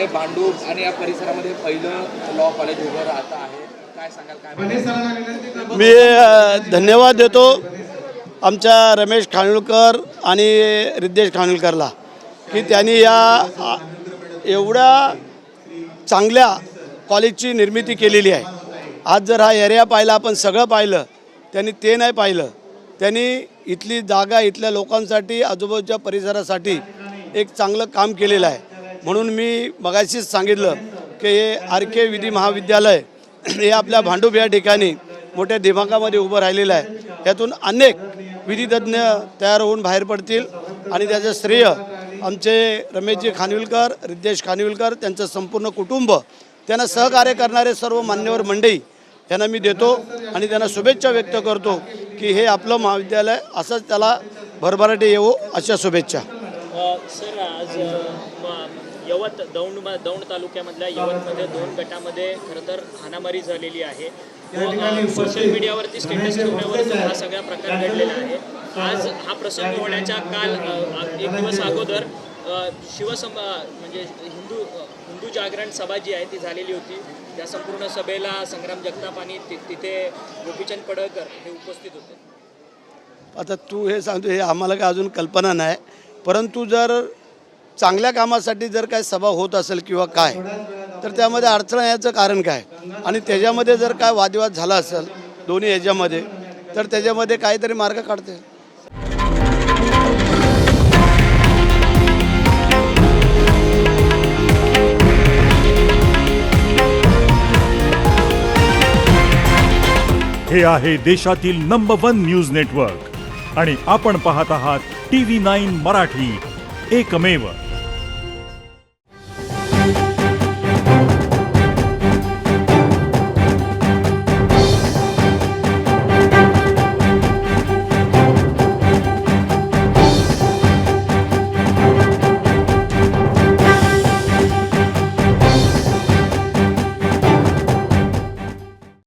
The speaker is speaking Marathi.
हे भांडूप आणि या परिसरामध्ये पहिलं लॉ कॉलेज उभं राहत आहे, काय सांगाल? काय मी धन्यवाद देतो आमच्या रमेश खानविलकर आणि रिद्धेश खानविलकरला की त्यांनी या एवढ्या चांगल्या कॉलेजची निर्मिती केलेली आहे. आज जर हा एरिया पाहिला, आपण सगळं पाहिलं, त्यांनी ते नाही पाहिलं. त्यांनी इथली जागा इथल्या लोकांसाठी, आजूबाजूच्या परिसरासाठी एक चांगलं काम केलेलं आहे. म्हणून मी मगाशीच सांगितलं की हे RK विधी महाविद्यालय हे आपल्या भांडूप या ठिकाणी मोठ्या दिमागामध्ये उभं राहिलेलं आहे. यातून अनेक विधितज्ञ तयार होऊन बाहेर पडतील आणि त्याचं श्रेय आमचे रमेशजी खानविलकर, रिद्धेश खानविलकर, त्यांचं संपूर्ण कुटुंब, त्यांना सहकार्य करणारे सर्व मान्यवर मंडळी यांना मी देतो आणि त्यांना शुभेच्छा व्यक्त करतो की हे आपलं महाविद्यालय असंच त्याला भरभराटी येवो, अशा शुभेच्छा. सर, आज यवत दौंड तालुक्यामधल्या यवतमध्ये 2 गटामध्ये खरं तर हाणामारी झालेली आहे. सोशल मीडियावरती स्टेटस ठेवण्यावर हा सगळा प्रकार घडलेला आहे. आज हा प्रसंग होण्याच्या काल 1 दिवस अगोदर म्हणजे हिंदू जागरण सभा जी आहे ती झालेली होती. त्या संपूर्ण सभेला संग्राम जगताप आणि तिथे गोपीचंद पडळकर हे उपस्थित होते. आता तू हे सांगतो, हे आम्हाला काय अजून कल्पना नाही, परंतु जर चांगल्या कामासाठी जर काय सभा होत असेल किंवा काय, तर त्यामध्ये अडचण याचं कारण काय, आणि त्याच्यामध्ये जर काय वादविवाद झाला असेल दोन्ही ह्याच्यामध्ये, तर त्याच्यामध्ये काहीतरी मार्ग काढते. हे आहे देशातील नंबर 1 न्यूज नेटवर्क आणि आपण पाहत आहात TV9 मराठी, एकमेव.